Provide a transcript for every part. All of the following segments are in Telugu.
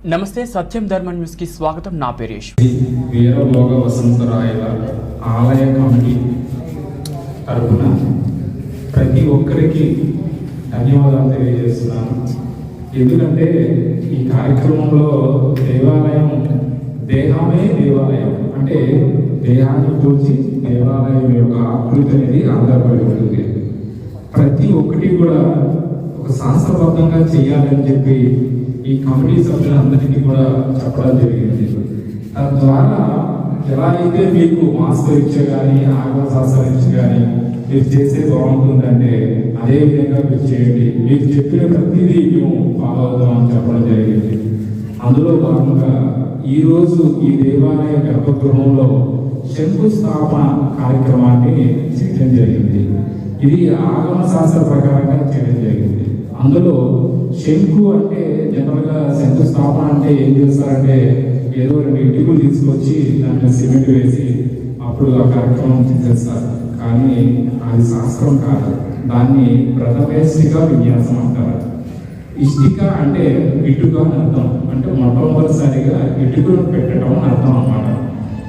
నమస్తే, సత్యం ధర్మ న్యూస్ కి స్వాగతం. నా పేరు యశ్. వీరభోగ వసంతరాయల ఆలయ కమిటీ తరపున ప్రతి ఒక్కరికి ధన్యవాదాలు తెలియజేస్తున్నాను. ఎందుకంటే ఈ కార్యక్రమంలో దేవాలయం దేహమే దేవాలయం అంటే దేహాన్ని పూర్చి దేవాలయం యొక్క ఆకృతి అనేది ఆధారపడి ఉంటుంది. ప్రతి ఒక్కటి కూడా ఒక శాస్త్రబద్ధంగా చేయాలని చెప్పి ఈ కమిటీ సభ్యులందరికీ కూడా చెప్పడం జరిగింది. తద్వారా ఎలా అయితే మీకు మాస్ పరీక్ష కానీ ఆగమ శాస్త్ర పరీక్ష కానీ మీరు చేసే బాగుంటుందంటే అదే విధంగా మీరు చేయండి. మీకు చెప్పిన ప్రతిదీ మేము ఫాలో అవుతామని చెప్పడం జరిగింది. అందులో భాగంగా ఈరోజు ఈ దేవాలయ గర్భగృహంలో శంకుస్థాపన కార్యక్రమాన్ని చేయడం జరిగింది. ఇది ఆగమ శాస్త్ర ప్రకారంగా చేయడం జరిగింది. అందులో శంకు అంటే జనరల్గా శంకుస్థాపన అంటే ఏం చేస్తారంటే ఏదో 2 ఇటుకలు తీసుకొచ్చి దాంట్లో సిమెంట్ వేసి అప్పుడు ఆ కార్యక్రమం చేసేస్తారు. కానీ అది శాస్త్రం కాదు. దాన్ని ప్రథమేష్టిక విన్యాసం అంటారు. ఇష్టిక అంటే ఇటుక అని అర్థం. అంటే మొట్టమొదటిసారిగా ఇటుకను పెట్టడం అని అర్థం అన్నమాట.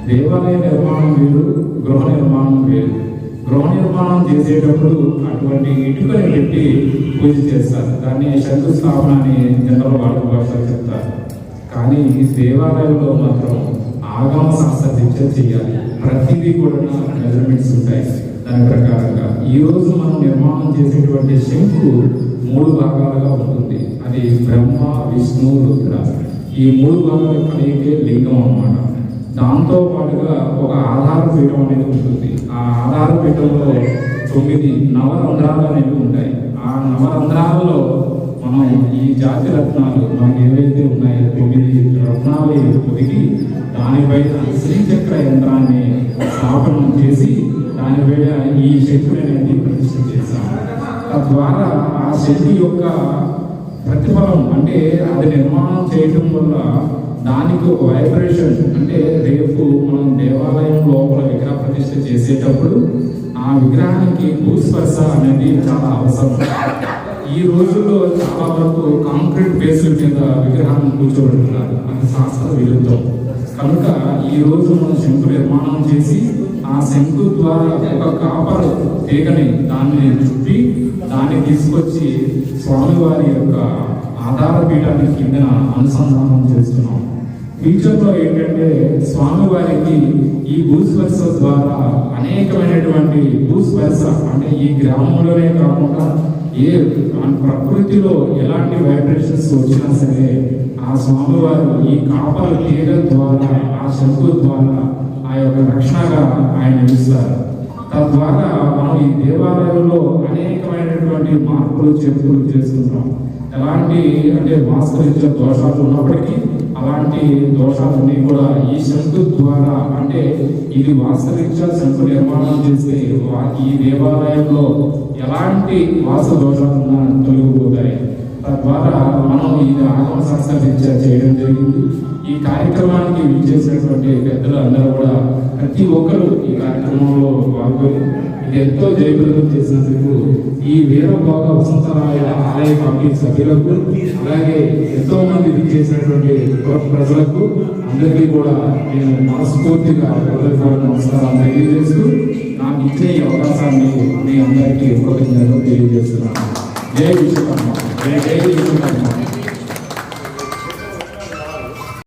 దేవాలయ నిర్మాణం వేరు, గృహ నిర్మాణం వేరు. గృహ నిర్మాణం చేసేటప్పుడు అటువంటి ఇటుకని పెట్టి పూజ చేస్తారు. దాన్ని శంకుస్థాపన అని జనరల్ వాడుక భాషలో చెప్తారు. కానీ దేవాలయంలో మాత్రం ఆగమ శాస్త్ర దీక్ష చేయాలి. ప్రతిదీ కూడా మెజర్మెంట్స్ ఉంటాయి. దాని ప్రకారంగా ఈ రోజు మనం నిర్మాణం చేసేటువంటి శంకు 3 భాగాలుగా ఉంటుంది. అది బ్రహ్మ, విష్ణు, రుద్ర. ఈ 3 భాగాలు కలిగే లింగం అన్నమాట. దాంతో పాటుగా ఒక ఆధార పీఠం అనేది ఉంటుంది. ఆ ఆధార పీఠంలో 9 నవరంధ్రాలు అనేవి ఉంటాయి. ఆ నవరంధ్రాలలో మనం ఈ జాతి రత్నాలు మనకి ఏవైతే ఉన్నాయో 9 రత్నాలు పొదిగి దానిపైన శ్రీచక్ర యంత్రాన్ని స్థాపనం చేసి దానిపైన ఈ శక్తిని అనేది ప్రతిష్ఠ చేశాం. తద్వారా ఆ శక్తి యొక్క ప్రతిఫలం అంటే అది నిర్మాణం చేయడం వల్ల దానికి ఒక వైబ్రేషన్ అంటే రేపు మనం దేవాలయం లోపల విగ్రహ ప్రతిష్ఠ చేసేటప్పుడు ఆ విగ్రహానికి భూస్పర్శ అనేది చాలా అవసరం. ఈ రోజుల్లో చాలా వరకు కాంక్రీట్ బేస్ల మీద విగ్రహాన్ని కూర్చోబెడుతున్నారు. అది శాస్త్ర విరుద్ధం. కనుక ఈ రోజు మనం శంకు నిర్మాణం చేసి ఆ శంకు ద్వారా ఒక కాపర్ తీగని దాన్ని చుట్టి దాన్ని తీసుకొచ్చి స్వామివారి యొక్క ఆధార పీఠాన్ని కింద అనుసంధానం చేస్తున్నాం. ఫ్యూచర్లో ఏంటంటే స్వామివారికి ఈ భూస్పర్శ ద్వారా అనేకమైనటువంటి భూస్పర్శ అంటే ఈ గ్రామంలోనే కాకుండా ఏ ప్రకృతిలో ఎలాంటి వైబ్రేషన్స్ వచ్చినా సరే ఆ స్వామివారు ఈ కాపర్ తీగ ద్వారా ఆ శంకు ద్వారా ఆ యొక్క రక్షణగా ఆయన ఇస్తారు. తద్వారా మనం ఈ దేవాలయంలో అనేకమైనటువంటి మార్పులు చేర్పులు చేసుకుంటాం. ఎలాంటి అంటే వాస్తవిక దోషాలు ఉన్నప్పటికీ అలాంటి దోషాలన్నీ కూడా ఈ శంకు ద్వారా అంటే ఇది వాస్తవిక శంకు నిర్మాణం చేస్తే ఈ దేవాలయంలో ఎలాంటి వాస్తు దోషాలున్నా తొలగిపోతాయి. తద్వారా మనం ఇది ఆగమ శాస్త్ర దీక్ష చేయడం జరిగింది. ఈ కార్యక్రమానికి విచ్చేసినటువంటి పెద్దలు అందరూ కూడా ప్రతి ఒక్కరు ఈ కార్యక్రమంలో పాల్గొని ఎంతో జయప్రదం చేసినందుకు ఈ వీరభోగ వసంతరాయల ఆలయ కమిటీ సభ్యులకు అలాగే ఎంతో మంది చేసినటువంటి ప్రజలకు అందరికీ కూడా నేను మనస్ఫూర్తిగా నమస్కారాలు తెలియజేస్తూ నాకు ఇచ్చే ఈ అవకాశాన్ని మీ అందరికీ కృతజ్ఞతలు తెలియజేస్తున్నాను. జై విశ్వకర్మ, జై విశ్వకర్మ.